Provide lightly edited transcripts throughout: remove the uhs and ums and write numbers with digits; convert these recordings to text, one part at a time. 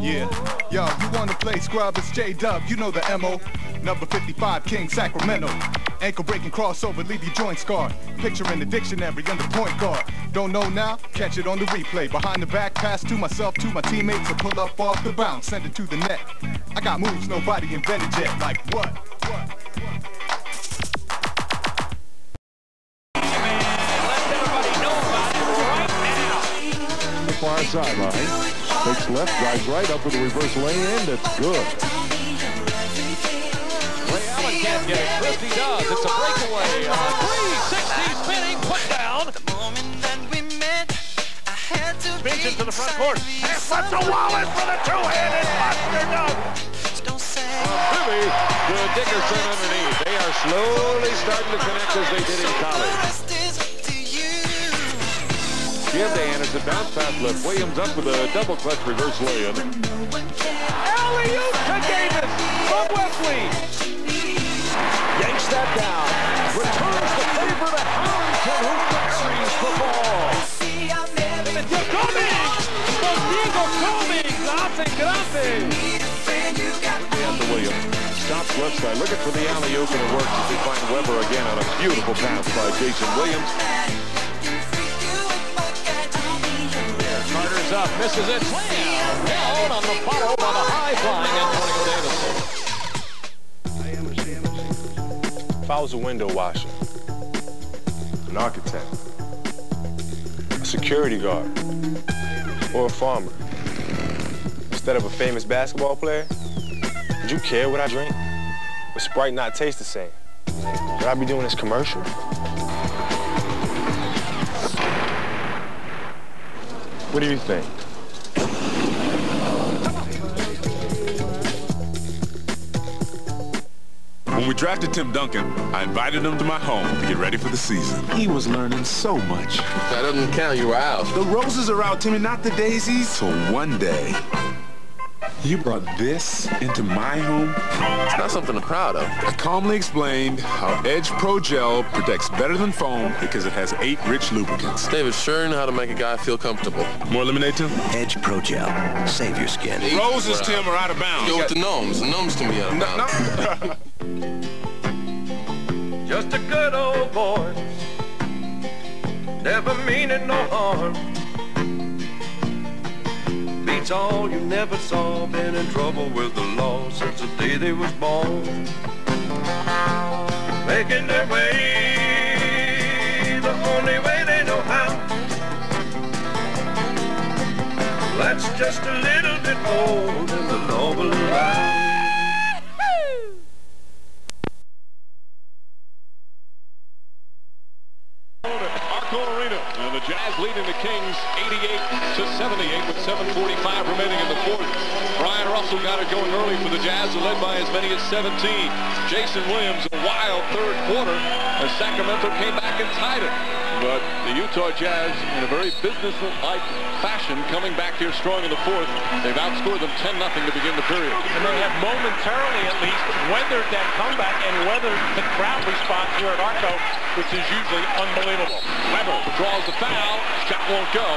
Yeah, yo, you wanna play scrub? It's J-Dub, you know the MO. Number 55, King, Sacramento. Ankle breaking crossover, leave your joint scarred. Picture in the dictionary under point guard. Don't know now? Catch it on the replay. Behind the back, pass to myself, to my teammates, or pull up off the bounce, send it to the net. I got moves nobody invented yet. Like what? Far sideline, takes left, drives right, up with a reverse lay-in, that's good. Ray Allen can't get it, Christie does, it's a breakaway, 360 spinning, put down. Spins into the front court, pass left to Wallace for the two-handed buster dunk. Billy to Dickerson underneath. They are slowly starting to connect as they did in college. Give to Anderson, bounce pass left. Williams up with a double clutch reverse lay-in. Alley-oop to Davis from Wesley. Yanks that down. Returns the favor to Harrington, who buries the ball. And the Williams stops left side, looking for the alley-oop, and it works as they find Weber again on a beautiful pass by Jason Williams. Carter's up, misses it. Slam down on the follow by the high-flying Antonio Davis. If I was a window washer, an architect, a security guard, or a farmer, instead of a famous basketball player, would you care what I drink? Would Sprite not taste the same? Would I be doing this commercial? What do you think? When we drafted Tim Duncan, I invited him to my home to get ready for the season. He was learning so much. That doesn't count, you were out. The roses are out, Timmy, not the daisies. So one day, you brought this into my home. It's not something I'm proud of. I calmly explained how Edge Pro Gel protects better than foam because it has 8 rich lubricants. David sure knew how to make a guy feel comfortable. More lemonade, Tim? Edge Pro Gel. Save your skin. Roses, Tim, are out of bounds. Go with the gnomes. The gnomes can be out of bounds. Just a good old boy, never meaning no harm. Beats all you never saw, been in trouble with the law since the day they was born. Making their way the only way they know how. That's just a little bit more than the law will allow. And the Jazz leading the Kings 88-78 with 7:45 remaining in the fourth. Brian Russell got it going early for the Jazz, who led by as many as 17. Jason Williams, a wild third quarter as Sacramento came back and tied it. But the Utah Jazz, in a very business-like fashion, coming back here strong in the fourth. They've outscored them 10-0 to begin the period. And they have momentarily, at least, weathered that comeback and weathered the crowd response here at Arco, which is usually unbelievable. Weber draws the foul. Shot won't go.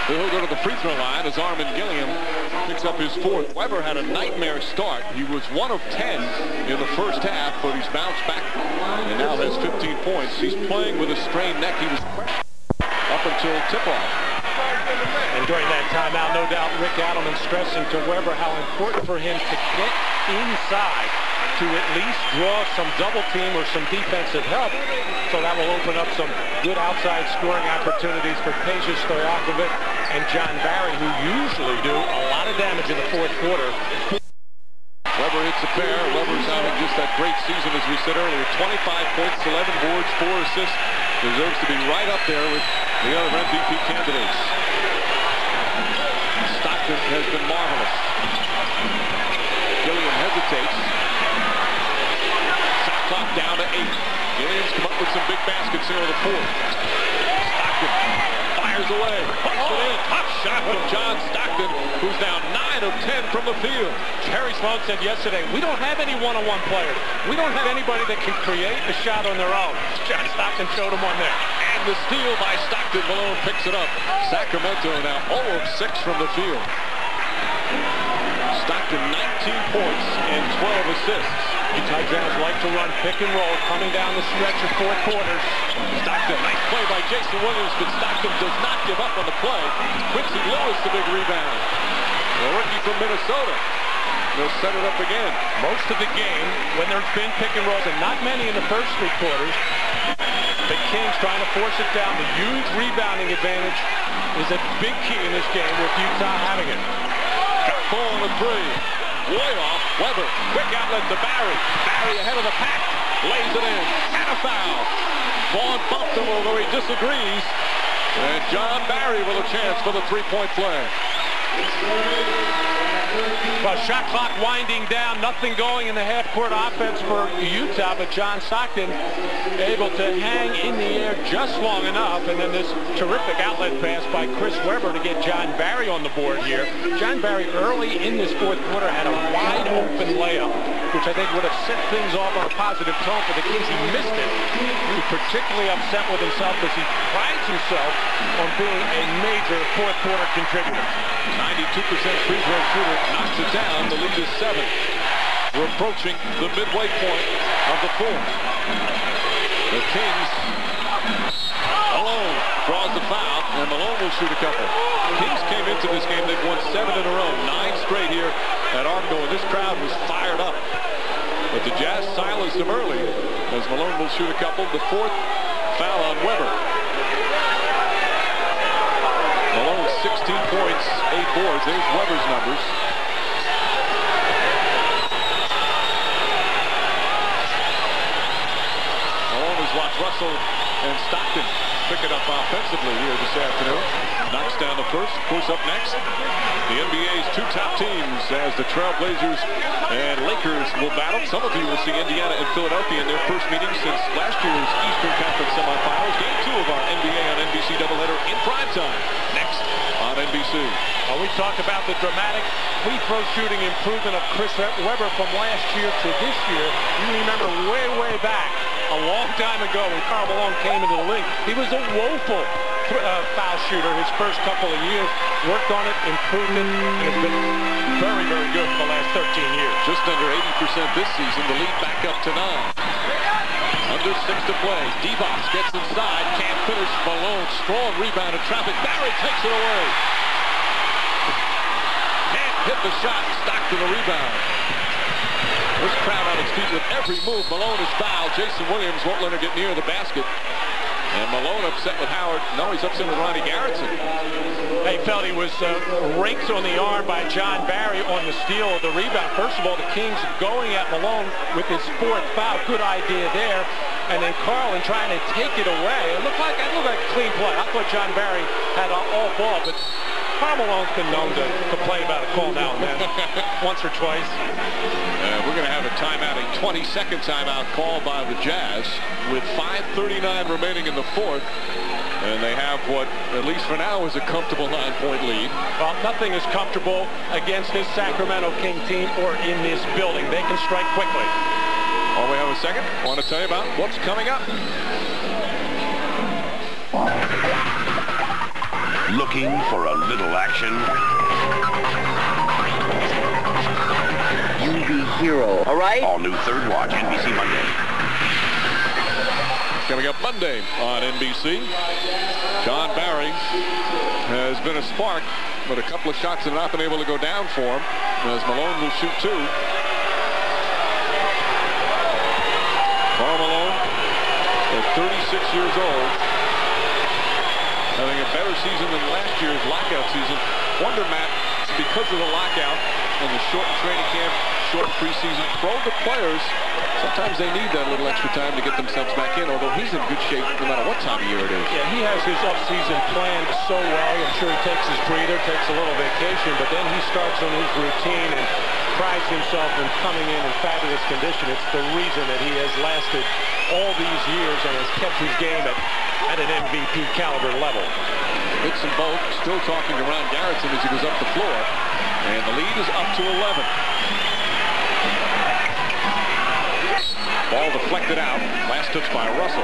He'll go to the free throw line as Armin Gilliam picks up his fourth. Weber had a nightmare start. He was 1 of 10 in the first half, but he's bounced back and now has 15 points. He's playing with a strained neck. He was up until tip-off. And during that timeout, no doubt, Rick Adelman stressing to Weber how important for him to get inside to at least draw some double team or some defensive help. So that will open up some good outside scoring opportunities for Peja Stojakovic and John Barry, who usually do a lot of damage in the fourth quarter. Weber hits a pair. Weber's having just that great season, as we said earlier. 25 points, 11 boards, 4 assists. Deserves to be right up there with the other MVP candidates. Stockton has been marvelous. Gilliam hesitates. Shot clock down to 8. Gilliam's come up with some big baskets here in the fourth. Stockton fires away. Puts it in. Tough shot from John Stockton, who's now 9 of 10 from the field. Harry Sloan said yesterday, we don't have any one-on-one players. We don't have anybody that can create a shot on their own. John Stockton showed him one there. And the steal by Stockton. Malone picks it up. Sacramento now 0 of 6 from the field. Stockton 19 points and 12 assists. Utah Jazz like to run pick and roll coming down the stretch of 4 quarters. Stockton, nice play by Jason Williams, but Stockton does not give up on the play. Quincy Lewis, the big rebound. The rookie from Minnesota. They'll set it up again. Most of the game, when there's been pick and rolls, and not many in the first 3 quarters, the Kings trying to force it down. The huge rebounding advantage is a big key in this game with Utah having it. Got ball on the 3. Way off. Weber. Quick outlet to Barry. Barry ahead of the pack. Lays it in. And a foul. Vaughn bumped him, although he disagrees. And John Barry with a chance for the 3-point play. Well, shot clock winding down, nothing going in the half-court offense for Utah, but John Stockton able to hang in the air just long enough, and then this terrific outlet pass by Chris Webber to get John Barry on the board here. John Barry early in this 4th quarter had a wide-open layup, which I think would have set things off on a positive tone for the Kings. He missed it. He was particularly upset with himself because he prides himself on being a major 4th quarter contributor. 92% free throw shooter, knocks it down. The lead is 7. We're approaching the midway point of the 4th. The Kings, Malone draws the foul, and Malone will shoot a couple. Kings came into this game, they've won 7 in a row, 9 straight here at Arco, and this crowd was fired up. But the Jazz silenced them early, as Malone will shoot a couple. The 4th foul on Weber. Malone 16 points, 8 boards. There's Weber's numbers. Malone has watched Russell and Stockton pick it up offensively here this afternoon. Knocks down the first. Of course, up next, the NBA's 2 top teams as the Trailblazers and Lakers will battle. Some of you will see Indiana and Philadelphia in their first meeting since last year's Eastern Conference semifinals. Game 2 of our NBA on NBC doubleheader in primetime. Next on NBC. We talked about the dramatic free throw shooting improvement of Chris Webber from last year to this year. You remember way back, a long time ago when Karl Malone came into the league, he was a woeful foul shooter his first couple of years. Worked on it, improved it, and has been very good for the last 13 years. Just under 80% this season. The lead back up to 9. Under 6 to play. Devos gets inside, can't finish. Malone, strong rebound in traffic. Barry takes it away. Can't hit the shot. Stockton the rebound. This crowd on its feet with every move. Malone is fouled. Jason Williams won't let her get near the basket. And Malone upset with Howard. No, he's upset with Ronnie Garrettson. They felt he was raked on the arm by John Barry on the steal of the rebound. First of all, the Kings going at Malone with his 4th foul. Good idea there. And then Carlin trying to take it away. It looked like a clean play. I thought John Barry had all ball, but Karl Malone's been known to complain about a call now and then, once or twice. We're going to have a timeout, a 20-second timeout called by the Jazz with 5:39 remaining in the 4th. And they have what, at least for now, is a comfortable 9-point lead. Well, nothing is comfortable against this Sacramento King team or in this building. They can strike quickly. While we have a second, I want to tell you about what's coming up. Looking for a little action? You be hero, all right? All new Third Watch, NBC Monday. Coming up Monday on NBC. John Barry has been a spark, but a couple of shots have not been able to go down for him, as Malone will shoot 2. Karl Malone, at 36 years old, having a better season than last year's lockout season. Wonder, Matt, because of the lockout and the short training camp, short preseason, the players, sometimes they need that little extra time to get themselves back in, although he's in good shape no matter what time of year it is. Yeah, he has his offseason planned so well. I'm sure he takes his breather, takes a little vacation, but then he starts on his routine and prides himself in coming in fabulous condition. It's the reason that he has lasted all these years and has kept his game at an MVP caliber level. Hits and Bolt still talking to Ron Garrettson as he goes up the floor, and the lead is up to 11. Ball deflected out. Last touch by Russell.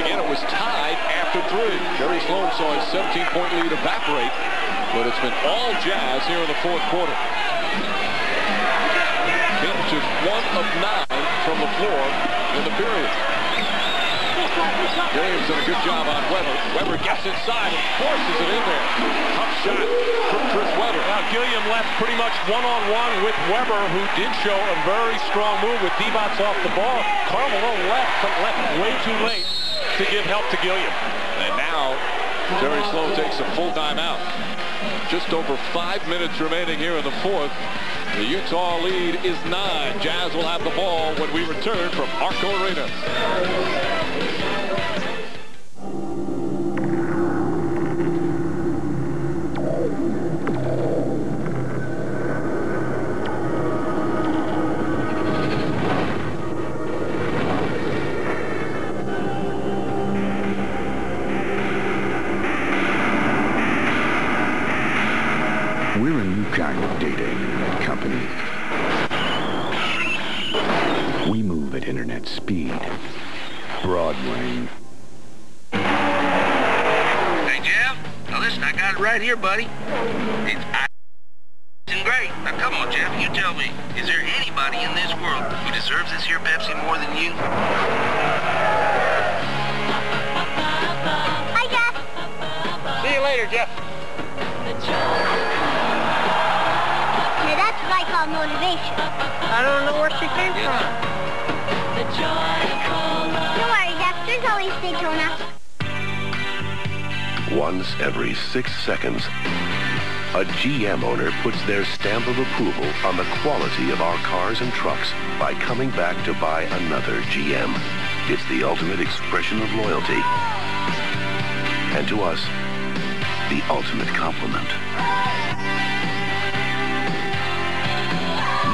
Again, it was tied after 3. Jerry Sloan saw his 17-point lead evaporate, but it's been all Jazz here in the fourth quarter. Kings just 1 of 9 from the floor in the period. Williams done a good job on Weber. Weber gets inside and forces it in there. Tough shot from Chris Weber. Now Gilliam left pretty much one-on-one with Weber, who did show a very strong move with Divac off the ball. Carmelo left, but left way too late to give help to Gilliam. And now Jerry Sloan takes a full timeout. Just over 5 minutes remaining here in the fourth. The Utah lead is 9. Jazz will have the ball when we return from Arco Arena. We're a new kind of data internet company. We move at internet speed. Broad range. Hey, Jeff. Now listen, I got it right here, buddy. It's great. Now come on, Jeff. You tell me. Is there anybody in this world who deserves this here Pepsi more than you? Hi, Jeff. See you later, Jeff. Now that's what I call motivation. I don't know where she came from. Don't worry, Jeff. There's always Daytona. Once every 6 seconds, a GM owner puts their stamp of approval on the quality of our cars and trucks by coming back to buy another GM. It's the ultimate expression of loyalty. And to us, the ultimate compliment.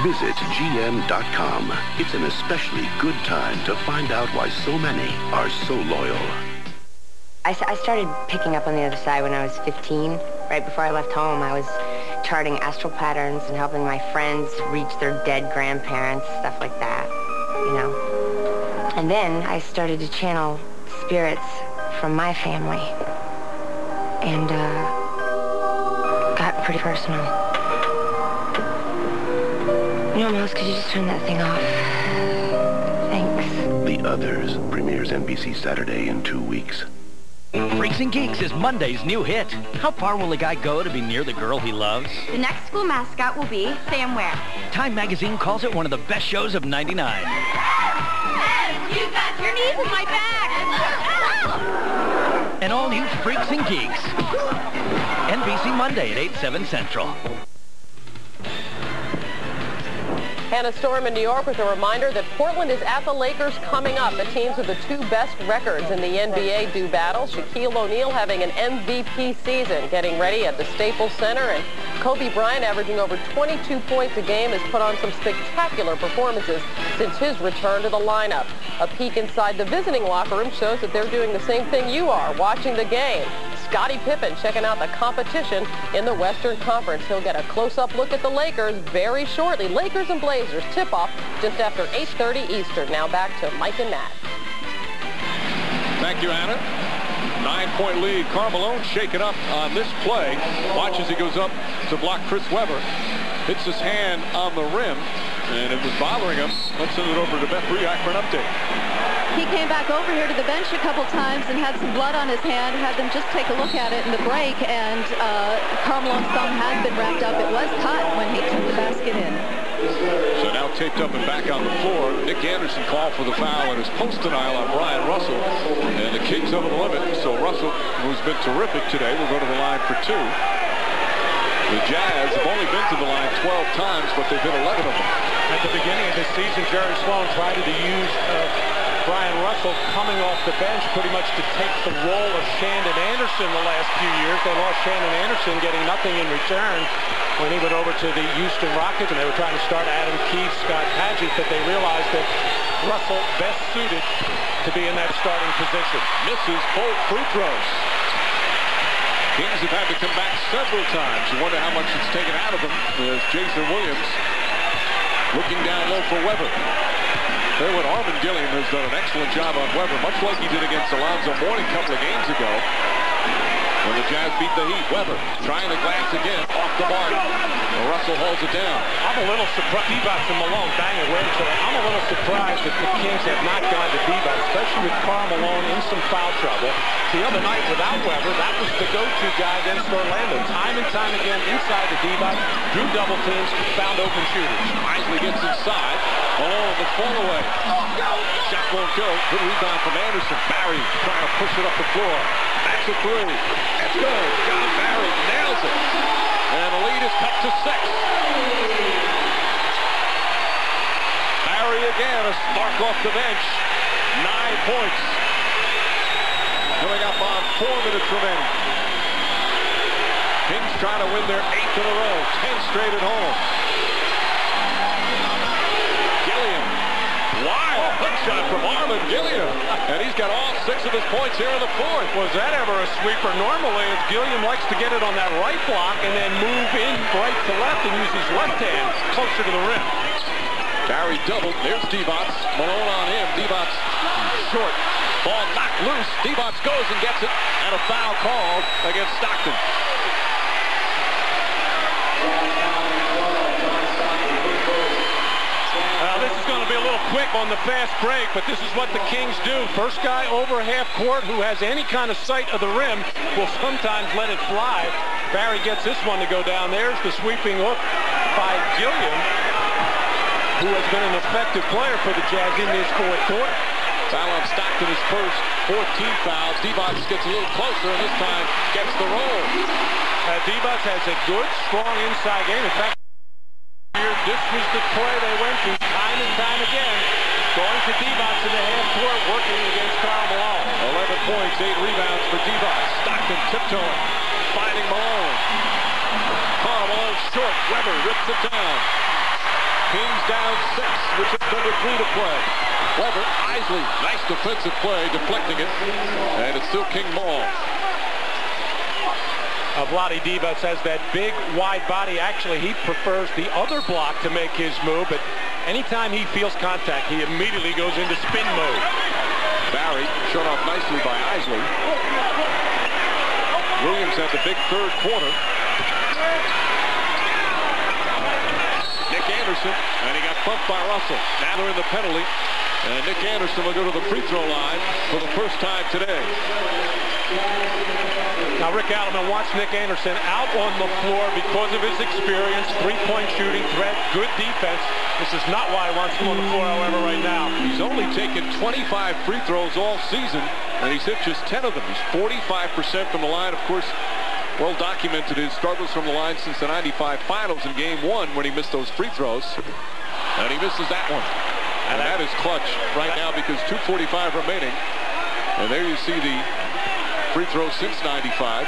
Visit GM.com. It's an especially good time to find out why so many are so loyal. I started picking up on the other side when I was 15. Right before I left home, I was charting astral patterns and helping my friends reach their dead grandparents, stuff like that, you know. And then I started to channel spirits from my family. And got pretty personal. You know, Miles, could you just turn that thing off? Thanks. The Others premieres NBC Saturday in 2 weeks. Freaks and Geeks is Monday's new hit. How far will a guy go to be near the girl he loves? The next school mascot will be Sam Ware. Time magazine calls it one of the best shows of '99. You got your knees in my back. An all-new Freaks and Geeks. NBC Monday at 8/7 Central. Hannah Storm in New York with a reminder that Portland is at the Lakers coming up. The teams with the 2 best records in the NBA do battle. Shaquille O'Neal having an MVP season, getting ready at the Staples Center, and Kobe Bryant, averaging over 22 points a game, has put on some spectacular performances since his return to the lineup. A peek inside the visiting locker room shows that they're doing the same thing you are, watching the game. Scottie Pippen checking out the competition in the Western Conference. He'll get a close-up look at the Lakers very shortly. Lakers and Blazers tip-off just after 8:30 Eastern. Now back to Mike and Matt. Thank you, Anna. 9-point lead. Carmelo shaken up on this play. Watch as he goes up to block Chris Weber. Hits his hand on the rim, and it was bothering him. Let's send it over to Beth Briac for an update. He came back over here to the bench a couple times and had some blood on his hand, had them just take a look at it in the break, and Carmelo's thumb has been wrapped up. It was cut when he took the basket in. So now taped up and back on the floor. Nick Anderson called for the foul and his post denial on Brian Russell. And the Kings over the limit. So Russell, who's been terrific today, will go to the line for 2. The Jazz have only been to the line 12 times, but they've hit 11 of them. At the beginning of this season, Jerry Sloan tried to use Brian Russell coming off the bench pretty much to take the role of Shandon Anderson the last few years. They lost Shandon Anderson, getting nothing in return when he went over to the Houston Rockets, and they were trying to start Adam Keefe, Scott Padgett, but they realized that Russell best suited to be in that starting position. Misses both free throws. Kings have had to come back several times. You wonder how much it's taken out of them. There's Jason Williams looking down low for Weber. There what Arvin Gilliam has done an excellent job on Weber, much like he did against Alonzo Mourning a couple of games ago when the Jazz beat the Heat. Weber trying to glass again, off the mark. Russell holds it down. I'm a little surprised. Divac and Malone banging away each other. I'm a little surprised that the Kings have not gone to Divac, especially with Karl Malone in some foul trouble. The other night without Weber, that was the go-to guy against Orlando. Time and time again inside the Divac, drew double teams, found open shooters. Isley gets inside. Malone the fall away. Shot won't go. Good rebound from Anderson. Barry trying to push it up the floor. That's a three. That's good. John Barry nails it. And the lead is cut to 6. Barry again, a spark off the bench. 9 points. Coming up on 4 minutes remaining. Kings trying to win their 8th in a row. 10 straight at home. Gilliam. Wild hook shot from Arvin Gilliam. And he's got all 6 of his points here in the 4th. Was that ever a sweeper? Normally, Gilliam likes to get it on that right block and then move in right to left and use his left hand closer to the rim. Barry doubled. There's Divac. Malone on him. Divac short. Ball knocked loose. Divac goes and gets it. And a foul called against Stockton. This is going to be a little quick on the fast break, but this is what the Kings do. First guy over half court who has any kind of sight of the rim will sometimes let it fly. Barry gets this one to go down. There's the sweeping hook by Gilliam, who has been an effective player for the Jazz in this 4th quarter. Foul on Stockton, his first 14 fouls. Divac gets a little closer and this time gets the roll. Divac has a good, strong inside game. In fact, this was the play they went to time and time again. Going to Divac in the half court, working against Karl Malone. 11 points, 8 rebounds for Divac. Stockton tiptoeing, finding Malone. Karl Malone short. Weber rips it down. Kings down 6 with just under 3 to play. Weber, Isley, nice defensive play, deflecting it. And it's still King ball. Vlade Divac has that big, wide body. Actually, he prefers the other block to make his move, but anytime he feels contact, he immediately goes into spin mode. Barry shut off nicely by Isley. Williams had the big 3rd quarter. Nick Anderson, and he got bumped by Russell. Now they're in the penalty, and Nick Anderson will go to the free throw line for the first time today. Now Rick Alleman wants Nick Anderson out on the floor because of his experience, 3-point shooting threat, good defense. This is not why he wants him on the floor, however, right now. He's only taken 25 free throws all season, and he's hit just 10 of them. He's 45% from the line. Of course, well documented his struggles from the line since the 95 finals in game 1 when he missed those free throws. And he misses that one. And that is clutch right now because 2:45 remaining. And there you see the free throw since 95.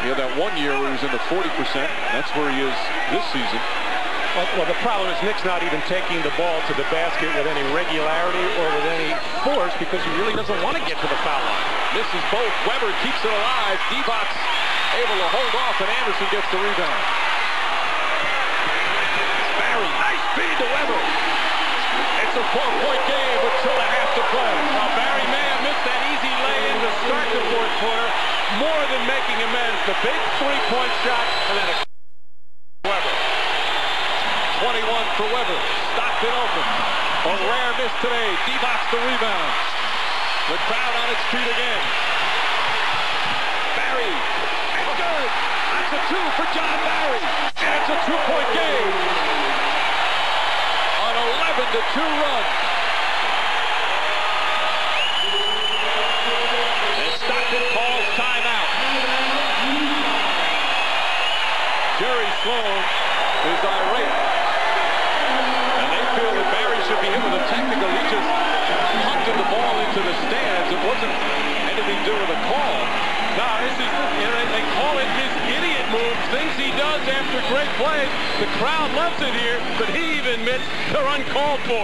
He had that 1 year where he was in the 40%. That's where he is this season. Well, the problem is Nick's not even taking the ball to the basket with any regularity or with any force because he really doesn't want to get to the foul line. Misses both. Weber keeps it alive. Divac able to hold off, and Anderson gets the rebound. Barry, nice feed to Weber. It's a 4-point game with 2.5 to play. Now Barry may have missed that easy lay-in to start the 4th quarter. More than making amends. The big 3-point shot and then a Weber. 21 for Weber. Stockton open. A rare miss today. Divac the rebound. The crowd on its feet again. Barry. And good. That's a 2 for John Barry. And it's a 2-point game. An 11-2 run. And Stockton calls timeout. Jerry Sloan is irate. And they feel that Barry should be hit with a technical. He just punted the ball into the stands. It wasn't anything to do with a call. No, this is, they call it his idiot moves, things he does after great plays. The crowd loves it here, but he even admits they're uncalled for.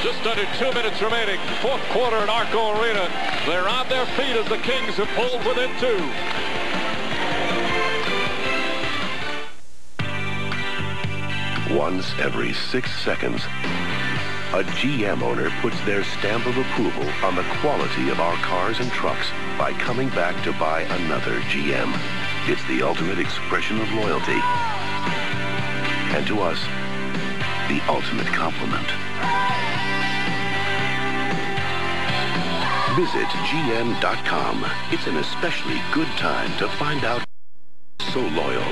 Just under 2 minutes remaining, 4th quarter at Arco Arena. They're on their feet as the Kings have pulled within 2. Once every 6 seconds, A GM owner puts their stamp of approval on the quality of our cars and trucks by coming back to buy another GM. It's the ultimate expression of loyalty. And to us, the ultimate compliment. Visit GM.com. It's an especially good time to find out so loyal.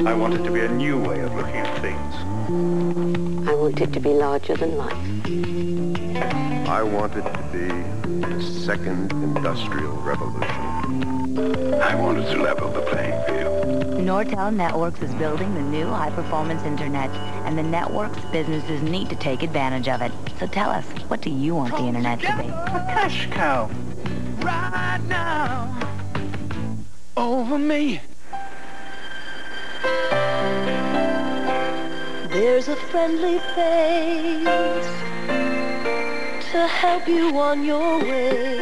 I want it to be a new way of looking at things. I want it to be larger than life. I want it to be the second industrial revolution. I wanted to level the playing field. Nortel Networks is building the new high-performance internet, and the network's businesses need to take advantage of it. So tell us, what do you want the internet to be? A cash cow. Right now. Over me. There's a friendly face to help you on your way.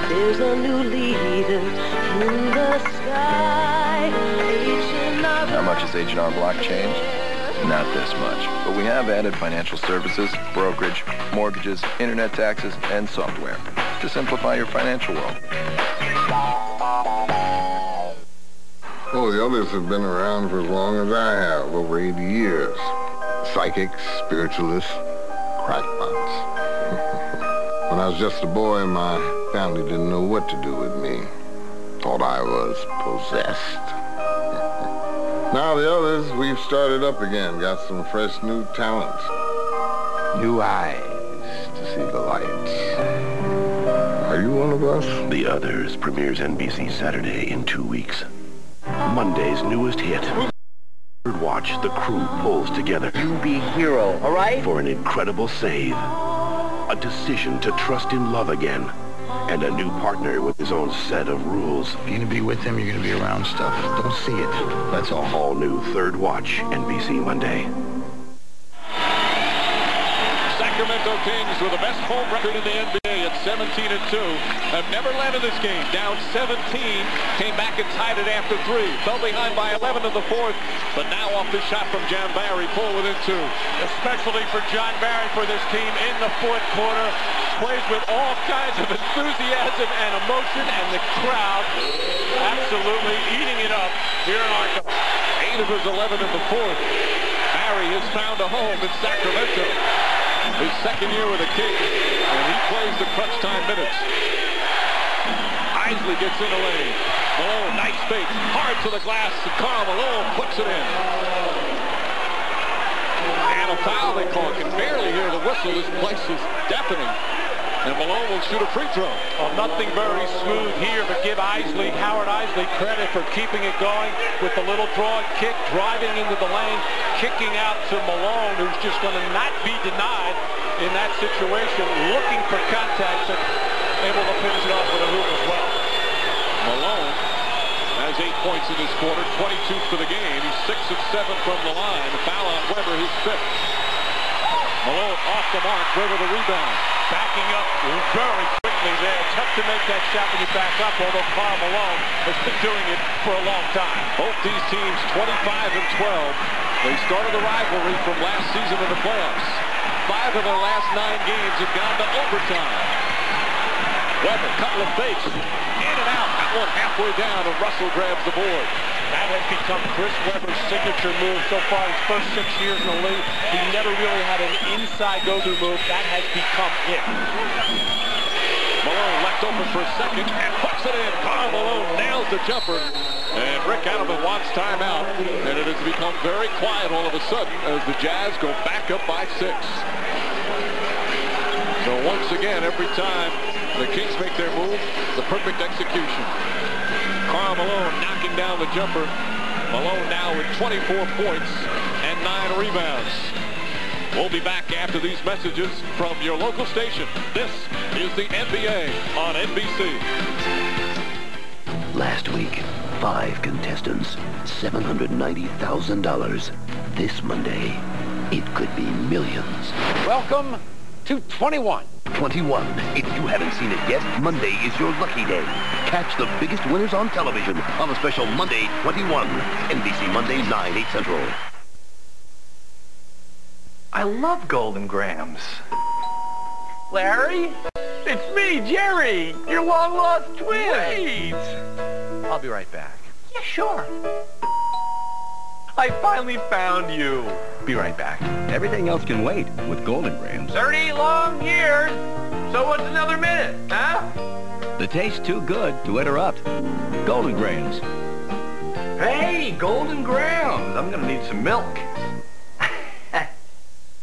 There's a new leader in the sky. How much has H&R Block changed? Not this much. But we have added financial services, brokerage, mortgages, internet taxes, and software to simplify your financial world. Oh, the others have been around for as long as I have, over 80 years. Psychics, spiritualists, crackpots. When I was just a boy, my family didn't know what to do with me. Thought I was possessed. Now the others, we've started up again, got some fresh new talent. New eyes to see the light. Are you one of us? The Others premieres NBC Saturday in 2 weeks. Monday's newest hit. Third watch, the crew pulls together. You be hero, all right? For an incredible save. A decision to trust in love again. And a new partner with his own set of rules. If you're going to be with them, you're going to be around stuff. Don't see it. That's all. All new Third Watch, NBC Monday. Sacramento Kings with the best home record in the NBA at 17-2. Have never led in this game. Down 17. Came back and tied it after 3. Fell behind by 11 in the 4th. But now off the shot from John Barry. Pull within 2. Especially for John Barry for this team in the 4th quarter. Plays with all kinds of enthusiasm and emotion. And the crowd absolutely eating it up here in Arkansas. 8 of his 11 in the 4th. Barry has found a home in Sacramento. His second year with the Kings, and he plays the crunch time minutes. Isley gets in the lane. Malone, nice fake, hard to the glass, and Karl Malone puts it in. And a foul they call. Can barely hear the whistle. This place is deafening. And Malone will shoot a free throw. Well, nothing very smooth here, but give Howard Isley credit for keeping it going with the little draw and kick, driving into the lane, kicking out to Malone, who's just going to not be denied in that situation, looking for contact and able to finish it off with a hoop as well. Malone has 8 points in this quarter, 22 for the game. He's 6 of 7 from the line. The foul on Weber, his 5th. Malone off the mark, Weber the rebound. Backing up very quickly there. Tough to make that shot when you back up, although Karl Malone has been doing it for a long time. Both these teams 25-12. They started the rivalry from last season in the playoffs. 5 of their last 9 games have gone to overtime. Weber, couple of fakes. In and out. That one halfway down, and Russell grabs the board. That has become Chris Webber's signature move so far his first 6 years in the league. He never really had an inside go-through move. That has become it. Malone left open for a second and puts it in. Karl Malone nails the jumper. And Rick Adelman wants timeout. And it has become very quiet all of a sudden as the Jazz go back up by 6. So once again, every time the Kings make their move, the perfect execution. Karl Malone knocking down the jumper. Malone now with 24 points and 9 rebounds. We'll be back after these messages from your local station. This is the NBA on NBC. Last week, 5 contestants, $790,000. This Monday, it could be millions. Welcome to 21. 21. If you haven't seen it yet, Monday is your lucky day. Catch the biggest winners on television on the special Monday 21. NBC Monday, 9, 8 Central. love Golden Grahams. Larry? It's me, Jerry, your long-lost twin. Wait! I'll be right back. Yeah, sure. I finally found you. Be right back. Everything else can wait with Golden Grahams. 30 long years. So what's another minute, huh? The taste too good to interrupt. Golden Grahams. Hey, Golden Grahams. I'm gonna need some milk.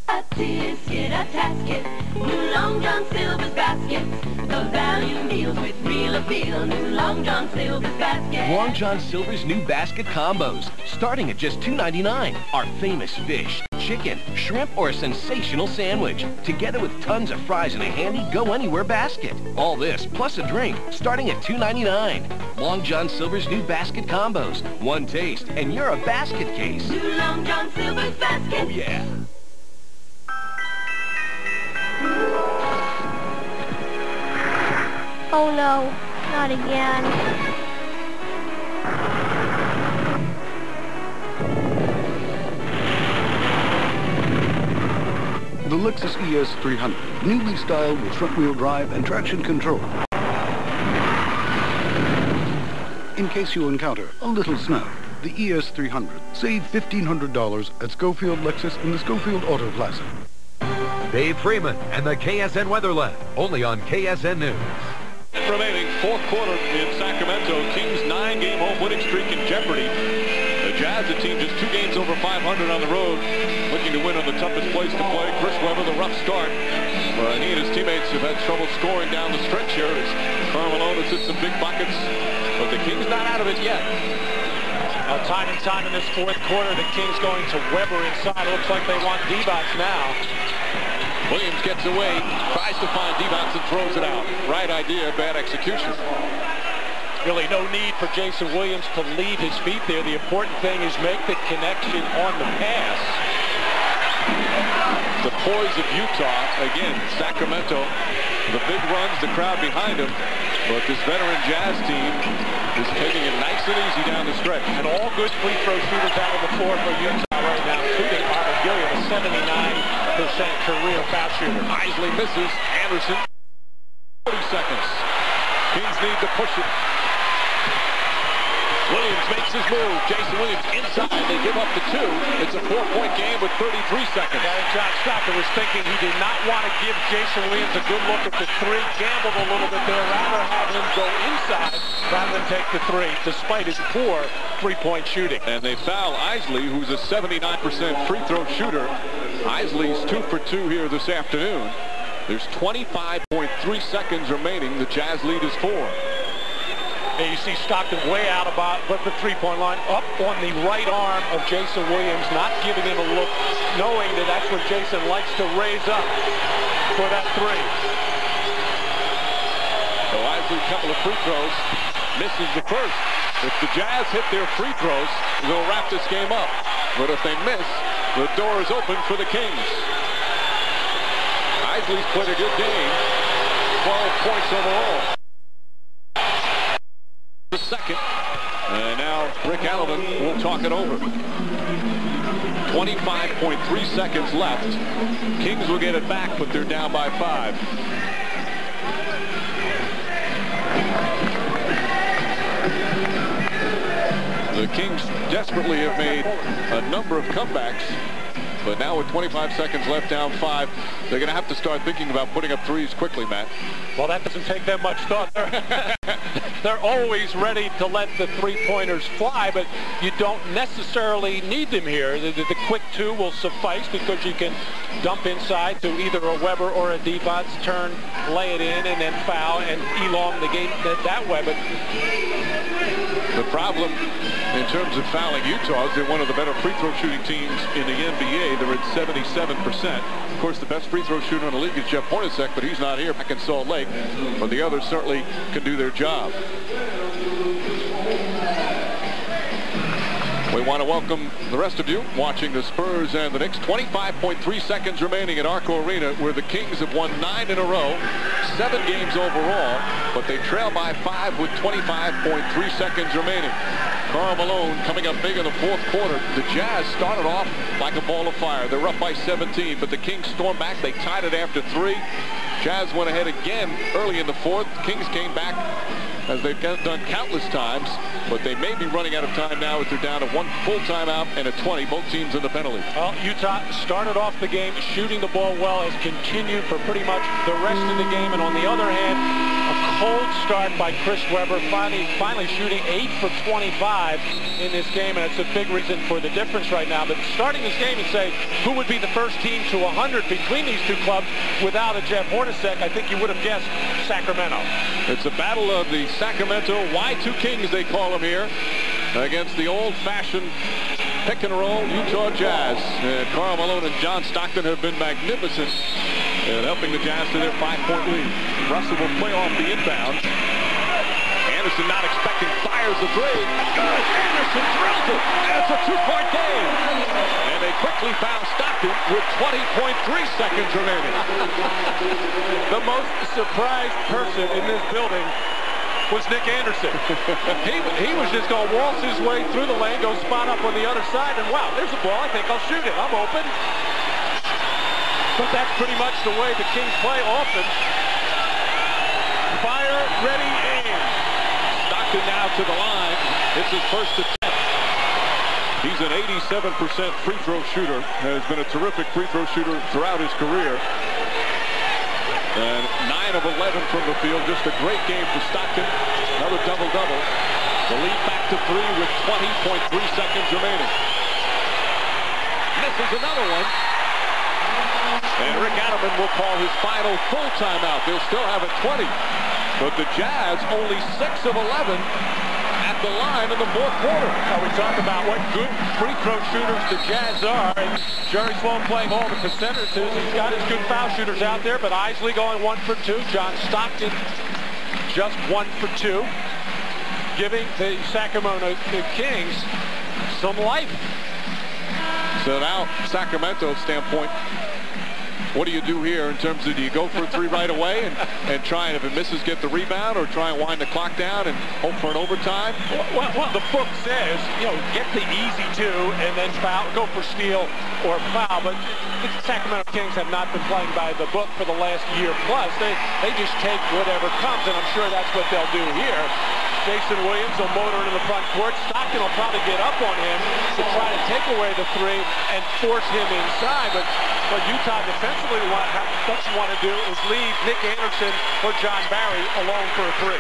A tisket, a tasket, new Long John Silver's basket. The value meals with real appeal, new Long John Silver's basket. Long John Silver's new basket combos, starting at just $2.99. Our famous fish, chicken, shrimp, or a sensational sandwich, together with tons of fries in a handy go-anywhere basket. All this, plus a drink, starting at $2.99. Long John Silver's new basket combos. One taste, and you're a basket case. New Long John Silver's basket. Oh, yeah. Oh no, not again. The Lexus ES300, newly styled with front-wheel drive and traction control. In case you encounter a little snow, the ES300. Save $1,500 at Schofield Lexus in the Schofield Auto Plaza. Dave Freeman and the KSN Weather Lab, only on KSN News. Remaining fourth quarter in Sacramento, Kings' 9-game home winning streak in jeopardy. The Jazz, a team just 2 games over 500 on the road, looking to win on the toughest place to play. Chris Webber, the rough start. He and his teammates have had trouble scoring down the stretch here as Carmelo has hit some big buckets, but the Kings not out of it yet. Time and time in this fourth quarter, the Kings going to Webber inside. Looks like they want Divac now. Williams gets away, tries to find Divac and throws it out. Right idea, bad execution. Really no need for Jason Williams to leave his feet there. The important thing is make the connection on the pass. The poise of Utah, again, Sacramento, the big runs, the crowd behind him. But this veteran Jazz team is taking it nice and easy down the stretch. And all good free throw shooters out on the floor for Utah right now, including Arthur Gilliam, a 79% career foul shooter. Isley misses. Anderson, 30 seconds. Kings need to push it. Williams makes his move. Jason Williams inside. They give up the 2. It's a 4-point game with 33 seconds. And John Stockton was thinking he did not want to give Jason Williams a good look at the 3. Gambled a little bit there. Rather have him go inside rather than take the 3, despite his poor 3-point shooting. And they foul Isley, who's a 79% free throw shooter. Isley's 2 for 2 here this afternoon. There's 25.3 seconds remaining. The Jazz lead is 4. And you see Stockton way out about the 3-point line, up on the right arm of Jason Williams, not giving him a look, knowing that that's what Jason likes to raise up for that 3. So Isley, a couple of free throws, misses the first. If the Jazz hit their free throws, they'll wrap this game up. But if they miss, the door is open for the Kings. Isley's played a good game, 12 points overall. The second, and now Rick Allen will talk it over. 25.3 seconds left. Kings will get it back, but they're down by 5. The Kings desperately have made a number of comebacks, but now with 25 seconds left, down 5, they're going to have to start thinking about putting up 3s quickly, Matt. Well, that doesn't take them much thought. They're always ready to let the 3-pointers fly, but you don't necessarily need them here. The quick 2 will suffice because you can dump inside to either a Webber or a Divac, turn, lay it in, and then foul and elong the game that way. But the problem in terms of fouling Utah is they're one of the better free throw shooting teams in the NBA. They're at 77%. Of course, the best free throw shooter in the league is Jeff Hornacek, but he's not here back in Salt Lake. But the others certainly can do their job. We want to welcome the rest of you watching the Spurs and the Knicks. 25.3 seconds remaining at Arco Arena, where the Kings have won 9 in a row, 7 games overall, but they trail by 5 with 25.3 seconds remaining. Karl Malone coming up big in the fourth quarter. The Jazz started off like a ball of fire. They're up by 17, but the Kings stormed back. They tied it after 3. Jazz went ahead again early in the fourth. Kings came back as they've done countless times, but they may be running out of time now as they're down to 1 full timeout and a 20. Both teams in the penalty. Well, Utah started off the game shooting the ball well, has continued for pretty much the rest of the game, and on the other hand, a cold start by Chris Webber, finally shooting 8 for 25 in this game, and it's a big reason for the difference right now. But starting this game and say who would be the first team to 100 between these two clubs without a Jeff Hornacek, I think you would have guessed Sacramento. It's a battle of the Sacramento Y2 Kings, they call them here, against the old-fashioned pick and roll Utah Jazz. And Karl Malone and John Stockton have been magnificent in helping the Jazz to their 5-point lead. Russell will play off the inbound. Anderson not expecting, fires the three. Good! Anderson drills it! And it's a 2-point game! And they quickly found Stockton with 20.3 seconds remaining. The most surprised person in this building was Nick Anderson. he was just going to waltz his way through the lane, go spot up on the other side, and wow, there's a ball. I think I'll shoot it. I'm open. But that's pretty much the way the Kings play often. Fire, ready, aim. Stockton now to the line. It's his first attempt. He's an 87% free throw shooter. Has been a terrific free throw shooter throughout his career. And 9 of 11 from the field. Just a great game for Stockton. Another double-double. The lead back to 3 with 20.3 seconds remaining. Misses another one. And Rick Adelman will call his final full timeout. They'll still have it 20. But the Jazz only 6 of 11 at the line in the fourth quarter. Now we talk about what good free throw shooters the Jazz are. And Jerry Sloan playing all the percentages. He's got his good foul shooters out there, but Isley going 1 for 2. John Stockton just 1 for 2. Giving the Sacramento Kings some life. So now, Sacramento's standpoint, what do you do here in terms of, do you go for a 3 right away and try, and if it misses, get the rebound, or try and wind the clock down and hope for an overtime? Well, the book says, get the easy 2 and then foul, go for steal or foul, but the Sacramento Kings have not been playing by the book for the last year plus. They just take whatever comes, and I'm sure that's what they'll do here. Jason Williams will motor into the front court. Stockton will probably get up on him to try to take away the 3 and force him inside. But what Utah defensively doesn't want to do is leave Nick Anderson or John Barry alone for a 3.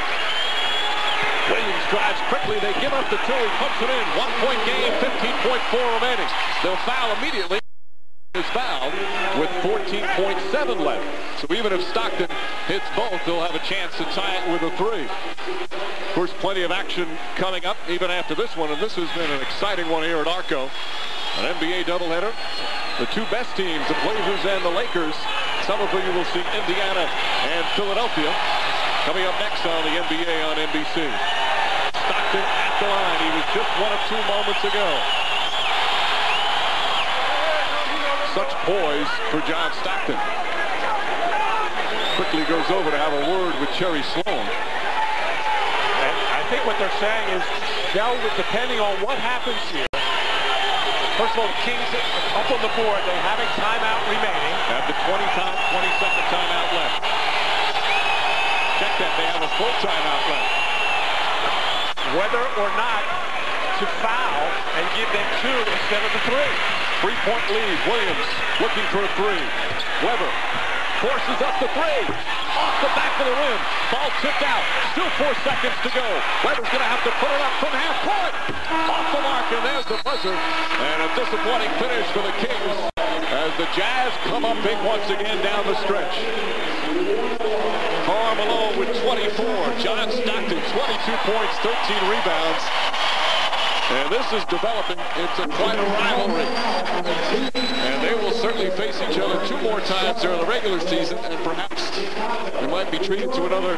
Williams drives quickly. They give up the 2. He pumps it in. 1-point game, 15.4 remaining. They'll foul immediately. Is fouled with 14.7 left. So even if Stockton hits both, they'll have a chance to tie it with a 3. Of course, plenty of action coming up even after this one, and this has been an exciting one here at Arco. An NBA doubleheader. The 2 best teams, the Blazers and the Lakers. Some of you will see Indiana and Philadelphia coming up next on the NBA on NBC. Stockton at the line. He was just 1 of 2 moments ago. Such poise for John Stockton. Quickly goes over to have a word with Jerry Sloan. And I think what they're saying is, depending on what happens here, first of all, the Kings up on the board. They have a timeout remaining. Have the 20-second timeout left. Check that, they have a full timeout left. Whether or not to foul and give them 2 instead of the 3. 3-point lead. Williams looking for a 3. Weber forces up the 3. Off the back of the rim. Ball tipped out. Still 4 seconds to go. Weber's going to have to put it up from half court. Off the mark, and there's the buzzer. And a disappointing finish for the Kings as the Jazz come up big once again down the stretch. Karl Malone with 24. John Stockton, 22 points, 13 rebounds. And this is developing into quite a rivalry. And they will certainly face each other 2 more times during the regular season, and perhaps they might be treated to another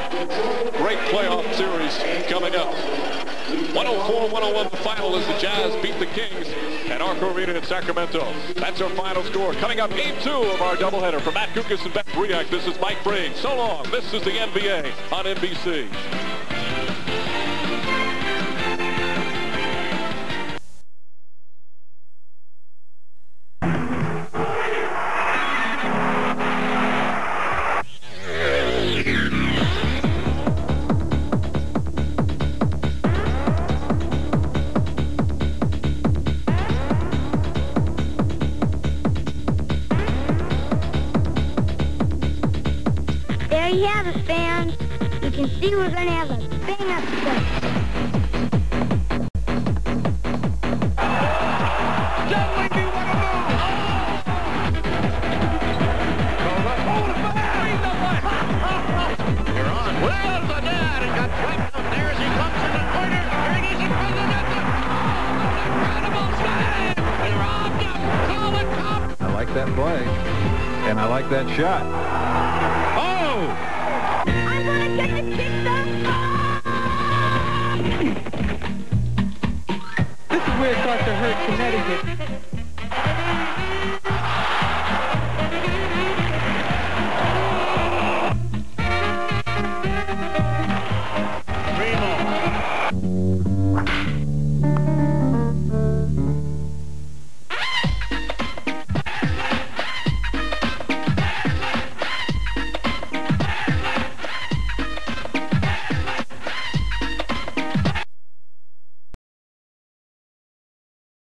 great playoff series coming up. 104-101 the final as the Jazz beat the Kings at Arco Arena in Sacramento. That's our final score. Coming up, Game 2 of our doubleheader. For Matt Kukas and Beth Briak, this is Mike Breen. So long. This is the NBA on NBC. Now the fans, you can see we're going to have a bang-up play. I like that play, and I like that shot. Oh! I'm going to get the kick This is where it starts to hurt Connecticut.